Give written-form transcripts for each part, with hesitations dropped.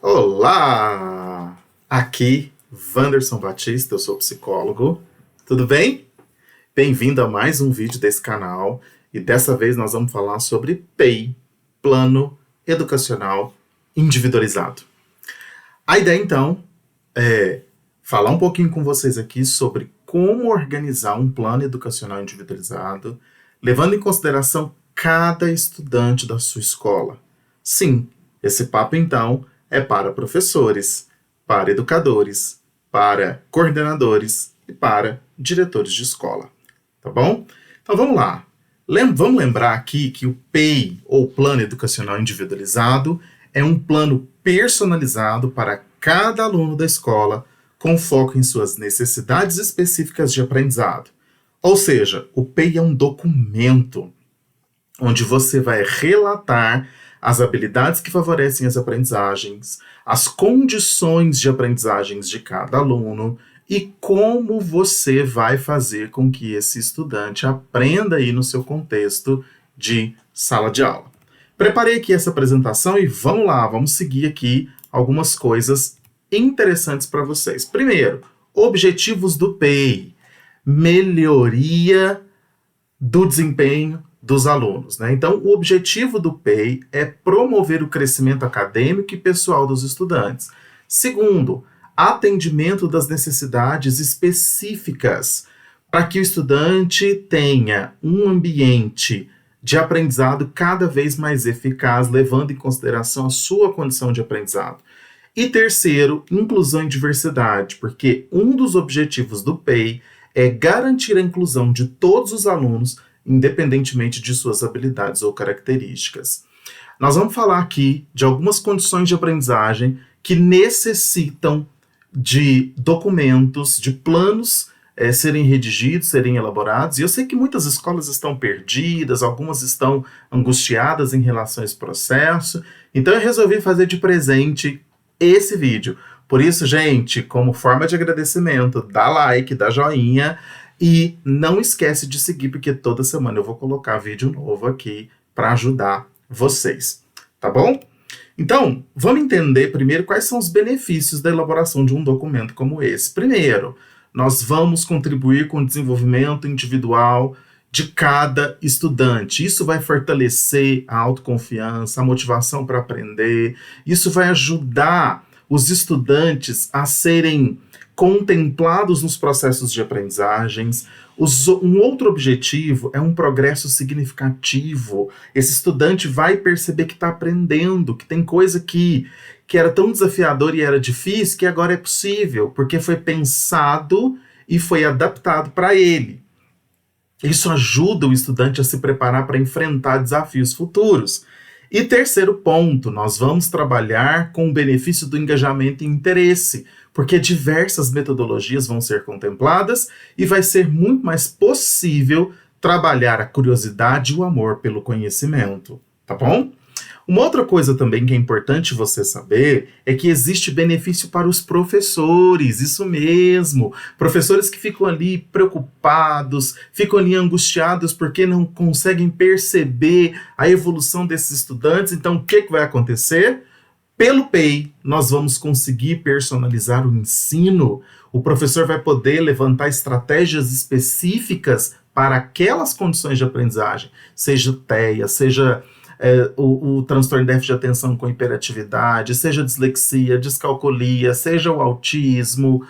Olá! Aqui, Wanderson Batista, eu sou psicólogo. Tudo bem? Bem-vindo a mais um vídeo desse canal e dessa vez nós vamos falar sobre PEI, Plano Educacional Individualizado. A ideia, então, é falar um pouquinho com vocês aqui sobre como organizar um plano educacional individualizado, levando em consideração cada estudante da sua escola. Sim, esse papo, então, é para professores, para educadores, para coordenadores e para diretores de escola, tá bom? Então vamos lá. Vamos lembrar aqui que o PEI, ou Plano Educacional Individualizado, é um plano personalizado para cada aluno da escola, com foco em suas necessidades específicas de aprendizado. Ou seja, o PEI é um documento onde você vai relatar as habilidades que favorecem as aprendizagens, as condições de aprendizagens de cada aluno e como você vai fazer com que esse estudante aprenda aí no seu contexto de sala de aula. Preparei aqui essa apresentação e vamos lá, vamos seguir aqui algumas coisas interessantes para vocês. Primeiro, objetivos do PEI, melhoria do desempenho dos alunos, né? Então, o objetivo do PEI é promover o crescimento acadêmico e pessoal dos estudantes. Segundo, atendimento das necessidades específicas para que o estudante tenha um ambiente de aprendizado cada vez mais eficaz, levando em consideração a sua condição de aprendizado. E terceiro, inclusão e diversidade, porque um dos objetivos do PEI é garantir a inclusão de todos os alunos, independentemente de suas habilidades ou características. Nós vamos falar aqui de algumas condições de aprendizagem que necessitam de documentos, de planos serem redigidos, serem elaborados, e eu sei que muitas escolas estão perdidas, algumas estão angustiadas em relação a esse processo, então eu resolvi fazer de presente esse vídeo. Por isso, gente, como forma de agradecimento, dá like, dá joinha, e não esquece de seguir, porque toda semana eu vou colocar vídeo novo aqui para ajudar vocês, tá bom? Então, vamos entender primeiro quais são os benefícios da elaboração de um documento como esse. Primeiro, nós vamos contribuir com o desenvolvimento individual de cada estudante. Isso vai fortalecer a autoconfiança, a motivação para aprender. Isso vai ajudar os estudantes a serem contemplados nos processos de aprendizagens. Um outro objetivo é um progresso significativo. Esse estudante vai perceber que está aprendendo, que tem coisa que era tão desafiador e era difícil, que agora é possível, porque foi pensado e foi adaptado para ele. Isso ajuda o estudante a se preparar para enfrentar desafios futuros. E terceiro ponto, nós vamos trabalhar com o benefício do engajamento e interesse, porque diversas metodologias vão ser contempladas e vai ser muito mais possível trabalhar a curiosidade e o amor pelo conhecimento, tá bom? Uma outra coisa também que é importante você saber é que existe benefício para os professores, isso mesmo. Professores que ficam ali preocupados, ficam ali angustiados porque não conseguem perceber a evolução desses estudantes. Então, o que vai acontecer? Pelo PEI, nós vamos conseguir personalizar o ensino. O professor vai poder levantar estratégias específicas para aquelas condições de aprendizagem, seja o TEA, seja o transtorno de déficit de atenção com hiperatividade, seja dislexia, descalculia, seja o autismo,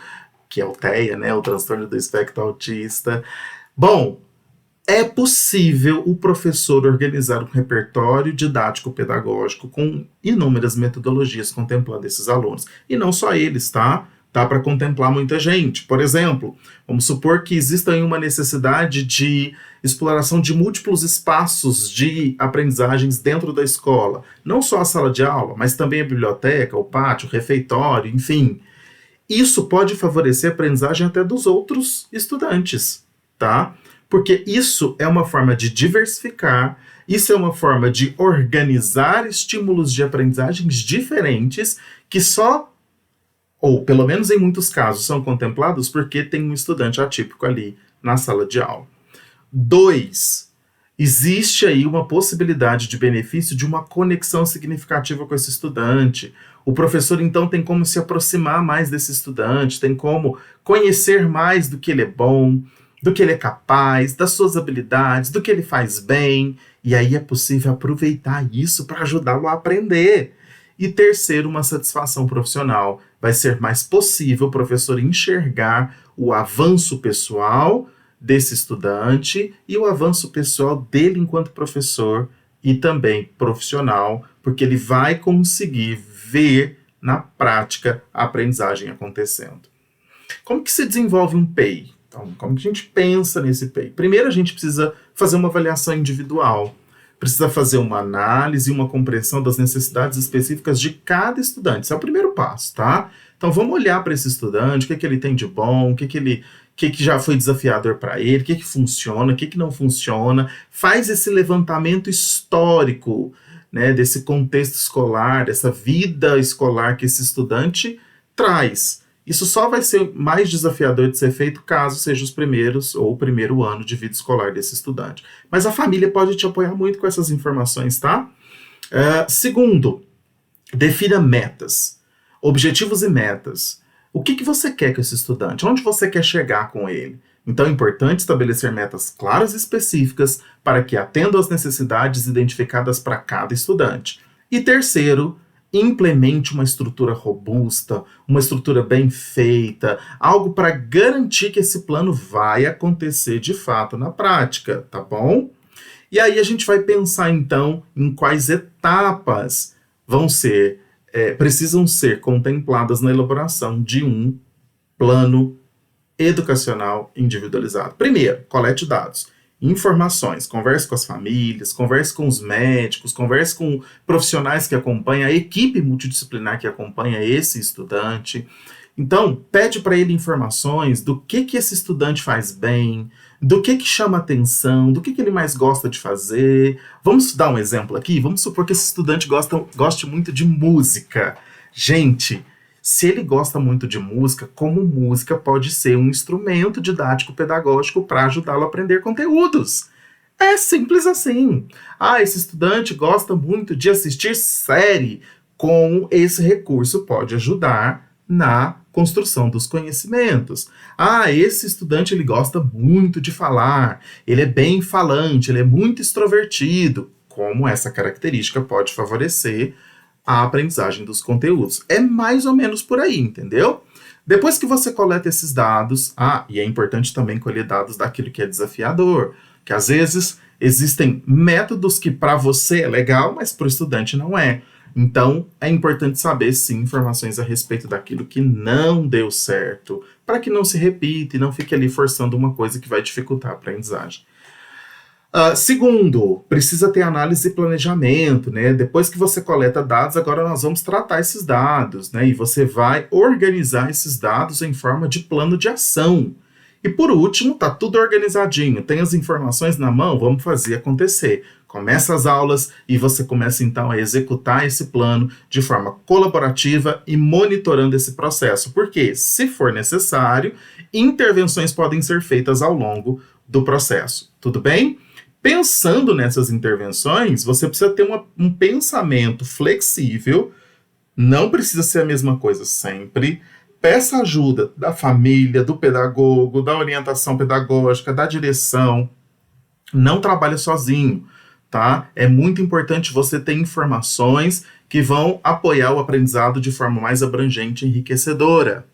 que é o TEA, né, o transtorno do espectro autista. Bom, é possível o professor organizar um repertório didático-pedagógico com inúmeras metodologias contemplando esses alunos. E não só eles, tá? Dá para contemplar muita gente. Por exemplo, vamos supor que exista uma necessidade de exploração de múltiplos espaços de aprendizagens dentro da escola. Não só a sala de aula, mas também a biblioteca, o pátio, o refeitório, enfim. Isso pode favorecer a aprendizagem até dos outros estudantes, tá? Porque isso é uma forma de diversificar, isso é uma forma de organizar estímulos de aprendizagens diferentes que só, ou pelo menos em muitos casos, são contemplados porque tem um estudante atípico ali na sala de aula. 2. existe aí uma possibilidade de benefício de uma conexão significativa com esse estudante. O professor, então, tem como se aproximar mais desse estudante, tem como conhecer mais do que ele é bom, do que ele é capaz, das suas habilidades, do que ele faz bem, e aí é possível aproveitar isso para ajudá-lo a aprender. E terceiro, uma satisfação profissional. Vai ser mais possível o professor enxergar o avanço pessoal desse estudante e o avanço pessoal dele enquanto professor e também profissional, porque ele vai conseguir ver na prática a aprendizagem acontecendo. Como que se desenvolve um PEI? Então, como que a gente pensa nesse PEI? Primeiro, a gente precisa fazer uma avaliação individual, precisa fazer uma análise e uma compreensão das necessidades específicas de cada estudante. Esse é o primeiro passo, tá? Então, vamos olhar para esse estudante, o que ele tem de bom, o que já foi desafiador para ele, o que funciona, o que não funciona. Faz esse levantamento histórico, né, desse contexto escolar, dessa vida escolar que esse estudante traz. Isso só vai ser mais desafiador de ser feito caso seja os primeiros ou o primeiro ano de vida escolar desse estudante. Mas a família pode te apoiar muito com essas informações, tá? Segundo, defina metas, objetivos e metas. O que você quer com esse estudante? Onde você quer chegar com ele? Então é importante estabelecer metas claras e específicas para que atendam às necessidades identificadas para cada estudante. E terceiro, implemente uma estrutura robusta, uma estrutura bem feita, algo para garantir que esse plano vai acontecer de fato na prática, tá bom? E aí a gente vai pensar então em quais etapas precisam ser contempladas na elaboração de um plano educacional individualizado. Primeiro, colete dados, informações, converse com as famílias, converse com os médicos, converse com profissionais que acompanham, a equipe multidisciplinar que acompanha esse estudante. Então, pede para ele informações do que esse estudante faz bem, do que chama atenção, do que ele mais gosta de fazer. Vamos dar um exemplo aqui? Vamos supor que esse estudante goste muito de música. Gente, se ele gosta muito de música, como música pode ser um instrumento didático-pedagógico para ajudá-lo a aprender conteúdos. É simples assim. Esse estudante gosta muito de assistir série. Como esse recurso pode ajudar na construção dos conhecimentos. Esse estudante ele gosta muito de falar, ele é bem falante, ele é muito extrovertido. Como essa característica pode favorecer a aprendizagem dos conteúdos. É mais ou menos por aí, entendeu? Depois que você coleta esses dados, e é importante também colher dados daquilo que é desafiador, que às vezes existem métodos que para você é legal, mas para o estudante não é. Então, é importante saber, sim, informações a respeito daquilo que não deu certo, para que não se repita e não fique ali forçando uma coisa que vai dificultar a aprendizagem. Segundo, precisa ter análise e planejamento, né? Depois que você coleta dados, agora nós vamos tratar esses dados, né? E você vai organizar esses dados em forma de plano de ação. E por último, tá tudo organizadinho, tem as informações na mão, vamos fazer acontecer. Começa as aulas e você começa então a executar esse plano de forma colaborativa e monitorando esse processo. Porque, se for necessário, intervenções podem ser feitas ao longo do processo. Tudo bem? Pensando nessas intervenções, você precisa ter um pensamento flexível, não precisa ser a mesma coisa sempre. Peça ajuda da família, do pedagogo, da orientação pedagógica, da direção. Não trabalhe sozinho, tá? É muito importante você ter informações que vão apoiar o aprendizado de forma mais abrangente e enriquecedora.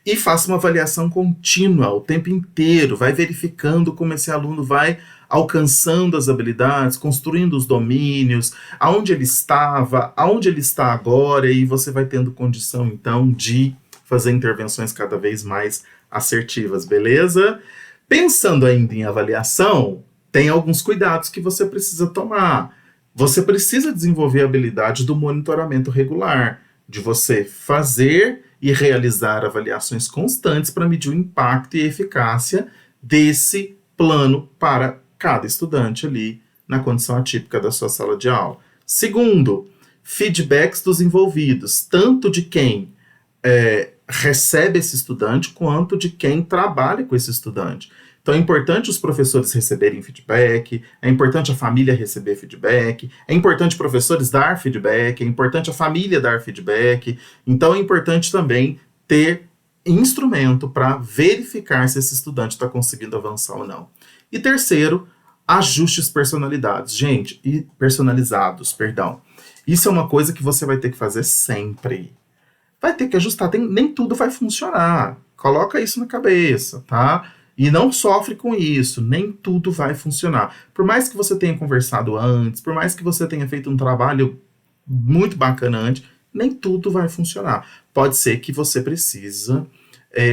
E faça uma avaliação contínua o tempo inteiro, vai verificando como esse aluno vai alcançando as habilidades, construindo os domínios, aonde ele estava, aonde ele está agora, e você vai tendo condição, então, de fazer intervenções cada vez mais assertivas, beleza? Pensando ainda em avaliação, tem alguns cuidados que você precisa tomar. Você precisa desenvolver a habilidade do monitoramento regular, de você fazer e realizar avaliações constantes para medir o impacto e eficácia desse plano para cada estudante ali na condição atípica da sua sala de aula. Segundo, feedbacks dos envolvidos, tanto de quem recebe esse estudante, quanto de quem trabalha com esse estudante. Então é importante os professores receberem feedback, é importante a família receber feedback, é importante professores dar feedback, é importante a família dar feedback. Então é importante também ter instrumento para verificar se esse estudante está conseguindo avançar ou não. E terceiro, ajustes personalizados, perdão. Isso é uma coisa que você vai ter que fazer sempre. Vai ter que ajustar, nem tudo vai funcionar. Coloca isso na cabeça, tá? E não sofre com isso, nem tudo vai funcionar. Por mais que você tenha conversado antes, por mais que você tenha feito um trabalho muito bacana antes, nem tudo vai funcionar. Pode ser que você precisa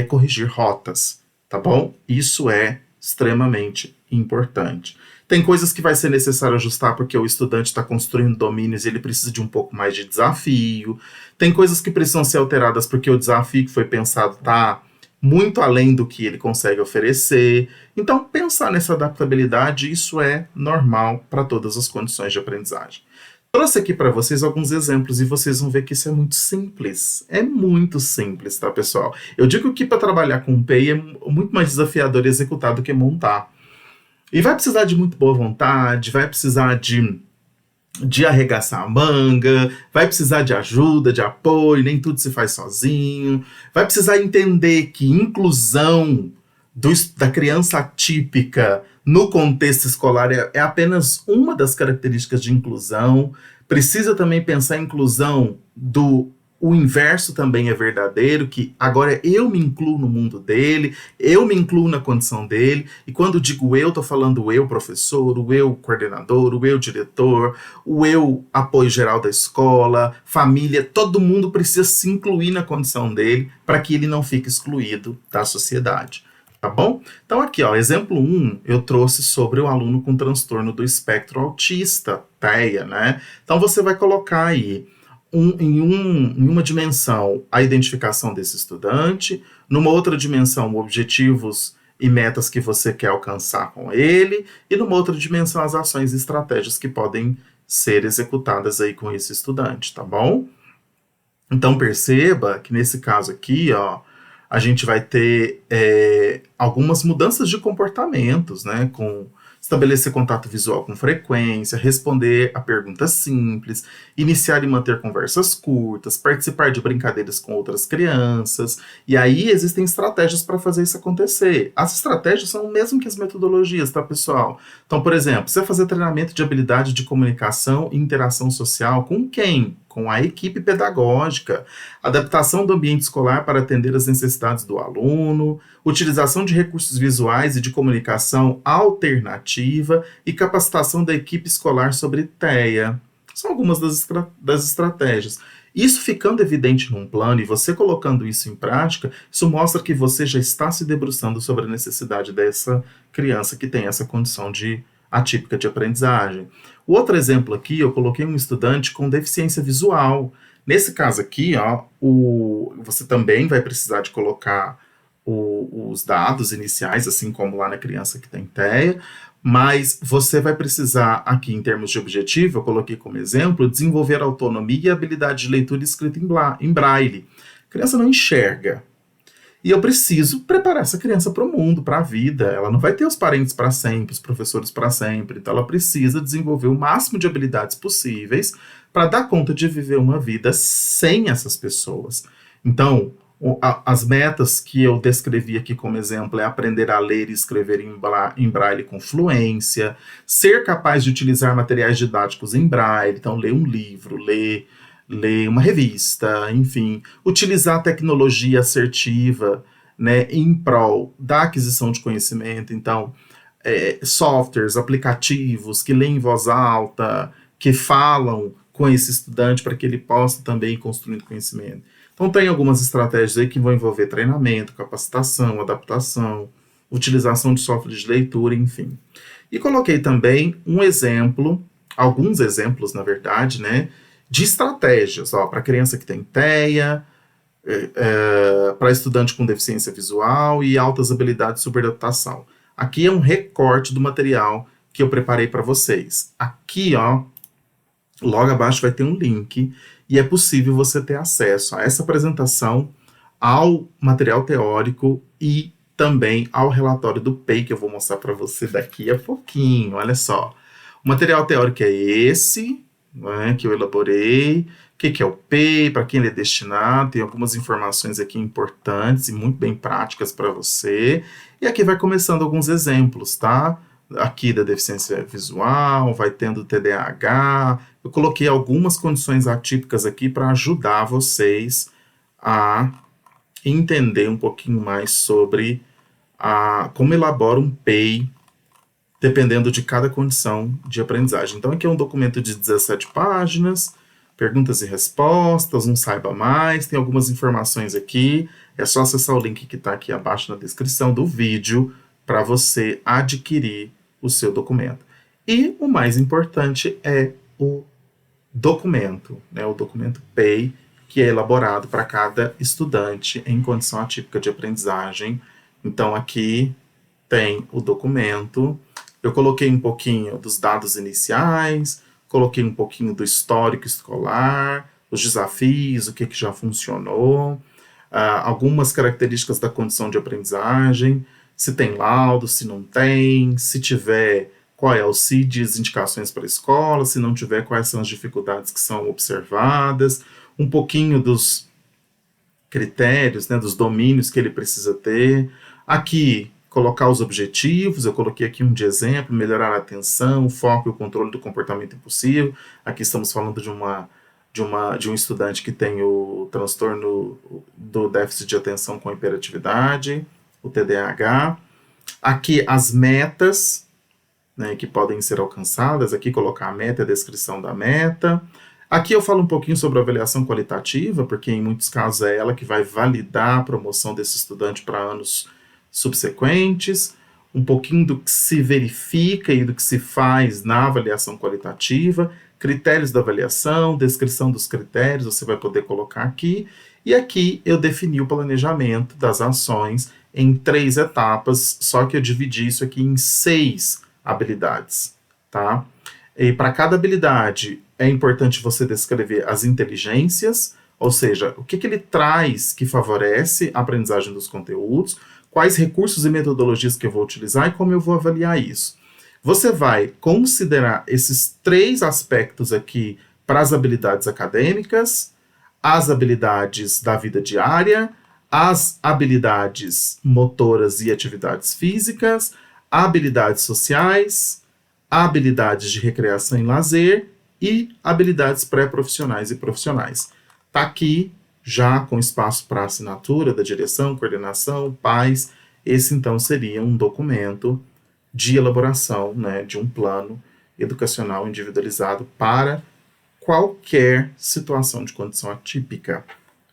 corrigir rotas, tá bom? Isso é extremamente importante. Tem coisas que vai ser necessário ajustar porque o estudante está construindo domínios e ele precisa de um pouco mais de desafio. Tem coisas que precisam ser alteradas porque o desafio que foi pensado está muito além do que ele consegue oferecer. Então, pensar nessa adaptabilidade, isso é normal para todas as condições de aprendizagem. Trouxe aqui para vocês alguns exemplos e vocês vão ver que isso é muito simples. É muito simples, tá, pessoal? Eu digo que para trabalhar com PEI é muito mais desafiador executar do que montar. E vai precisar de muito boa vontade, vai precisar de arregaçar a manga, vai precisar de ajuda, de apoio, nem tudo se faz sozinho. Vai precisar entender que inclusão da criança atípica no contexto escolar é apenas uma das características de inclusão. Precisa também pensar em inclusão o inverso também é verdadeiro, que agora eu me incluo no mundo dele, eu me incluo na condição dele, e quando digo eu, estou falando o eu professor, o eu coordenador, o eu diretor, o eu apoio geral da escola, família, todo mundo precisa se incluir na condição dele para que ele não fique excluído da sociedade. Tá bom? Então aqui, ó, exemplo 1, eu trouxe sobre o aluno com transtorno do espectro autista, TEA, né? Então você vai colocar aí em uma dimensão a identificação desse estudante, numa outra dimensão objetivos e metas que você quer alcançar com ele, e numa outra dimensão as ações e estratégias que podem ser executadas aí com esse estudante, tá bom? Então perceba que nesse caso aqui, ó, a gente vai ter algumas mudanças de comportamentos, né, com estabelecer contato visual com frequência, responder a perguntas simples, iniciar e manter conversas curtas, participar de brincadeiras com outras crianças, e aí existem estratégias para fazer isso acontecer. As estratégias são o mesmo que as metodologias, tá, pessoal? Então, por exemplo, você fazer treinamento de habilidade de comunicação e interação social com quem? Com a equipe pedagógica, adaptação do ambiente escolar para atender às necessidades do aluno, utilização de recursos visuais e de comunicação alternativa e capacitação da equipe escolar sobre TEA. São algumas das estratégias. Isso ficando evidente num plano e você colocando isso em prática, isso mostra que você já está se debruçando sobre a necessidade dessa criança que tem essa condição atípica de aprendizagem. O outro exemplo aqui, eu coloquei um estudante com deficiência visual. Nesse caso aqui, ó, você também vai precisar de colocar os dados iniciais, assim como lá na criança que tem TEA, mas você vai precisar aqui, em termos de objetivo, eu coloquei como exemplo, desenvolver autonomia e habilidade de leitura e escrita em braille. A criança não enxerga. E eu preciso preparar essa criança para o mundo, para a vida. Ela não vai ter os parentes para sempre, os professores para sempre. Então, ela precisa desenvolver o máximo de habilidades possíveis para dar conta de viver uma vida sem essas pessoas. Então, as metas que eu descrevi aqui como exemplo é aprender a ler e escrever em braille com fluência, ser capaz de utilizar materiais didáticos em braille, então ler um livro, ler uma revista, enfim, utilizar a tecnologia assertiva, né, em prol da aquisição de conhecimento, então, softwares, aplicativos que leem em voz alta, que falam com esse estudante para que ele possa também ir construindo conhecimento. Então, tem algumas estratégias aí que vão envolver treinamento, capacitação, adaptação, utilização de software de leitura, enfim. E coloquei também alguns exemplos, na verdade, né, de estratégias, para criança que tem TEA, para estudante com deficiência visual e altas habilidades de superadaptação. Aqui é um recorte do material que eu preparei para vocês. Aqui, ó, logo abaixo vai ter um link e é possível você ter acesso a essa apresentação, ao material teórico e também ao relatório do PEI, que eu vou mostrar para você daqui a pouquinho. Olha só. O material teórico é esse, né, que eu elaborei. O que é o PEI, para quem ele é destinado, tem algumas informações aqui importantes e muito bem práticas para você. E aqui vai começando alguns exemplos, tá? Aqui da deficiência visual, vai tendo TDAH. Eu coloquei algumas condições atípicas aqui para ajudar vocês a entender um pouquinho mais sobre como elabora um PEI, dependendo de cada condição de aprendizagem. Então, aqui é um documento de 17 páginas, perguntas e respostas, um saiba mais, tem algumas informações aqui, é só acessar o link que está aqui abaixo na descrição do vídeo para você adquirir o seu documento. E o mais importante é o documento, né, o documento PEI, que é elaborado para cada estudante em condição atípica de aprendizagem. Então, aqui tem o documento. Eu coloquei um pouquinho dos dados iniciais, coloquei um pouquinho do histórico escolar, os desafios, o que já funcionou, algumas características da condição de aprendizagem, se tem laudo, se não tem, se tiver, qual é o CID, as indicações para a escola, se não tiver, quais são as dificuldades que são observadas, um pouquinho dos critérios, né, dos domínios que ele precisa ter. Aqui, colocar os objetivos, eu coloquei aqui um de exemplo, melhorar a atenção, o foco e o controle do comportamento impulsivo. Aqui estamos falando de um estudante que tem o transtorno do déficit de atenção com hiperatividade, o TDAH. Aqui as metas, né, que podem ser alcançadas, aqui colocar a meta e a descrição da meta. Aqui eu falo um pouquinho sobre a avaliação qualitativa, porque em muitos casos é ela que vai validar a promoção desse estudante para anos subsequentes, um pouquinho do que se verifica e do que se faz na avaliação qualitativa, critérios da avaliação, descrição dos critérios, você vai poder colocar aqui, e aqui eu defini o planejamento das ações em 3 etapas, só que eu dividi isso aqui em 6 habilidades, tá? E para cada habilidade é importante você descrever as inteligências, ou seja, o que ele traz que favorece a aprendizagem dos conteúdos, quais recursos e metodologias que eu vou utilizar e como eu vou avaliar isso. Você vai considerar esses 3 aspectos aqui para as habilidades acadêmicas, as habilidades da vida diária, as habilidades motoras e atividades físicas, habilidades sociais, habilidades de recreação e lazer e habilidades pré-profissionais e profissionais. Está aqui já com espaço para assinatura da direção, coordenação, pais. Esse então seria um documento de elaboração, né, de um plano educacional individualizado para qualquer situação de condição atípica.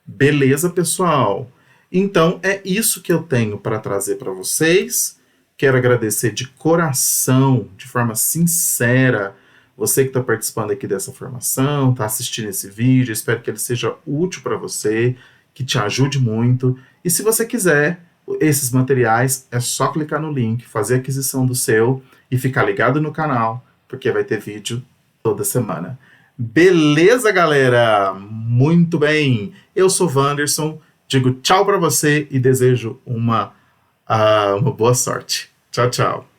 Beleza, pessoal? Então é isso que eu tenho para trazer para vocês. Quero agradecer de coração, de forma sincera, você que está participando aqui dessa formação, está assistindo esse vídeo, espero que ele seja útil para você, que te ajude muito. E se você quiser esses materiais, é só clicar no link, fazer a aquisição do seu e ficar ligado no canal, porque vai ter vídeo toda semana. Beleza, galera? Muito bem. Eu sou Wanderson, digo tchau para você e desejo uma boa sorte. Tchau, tchau.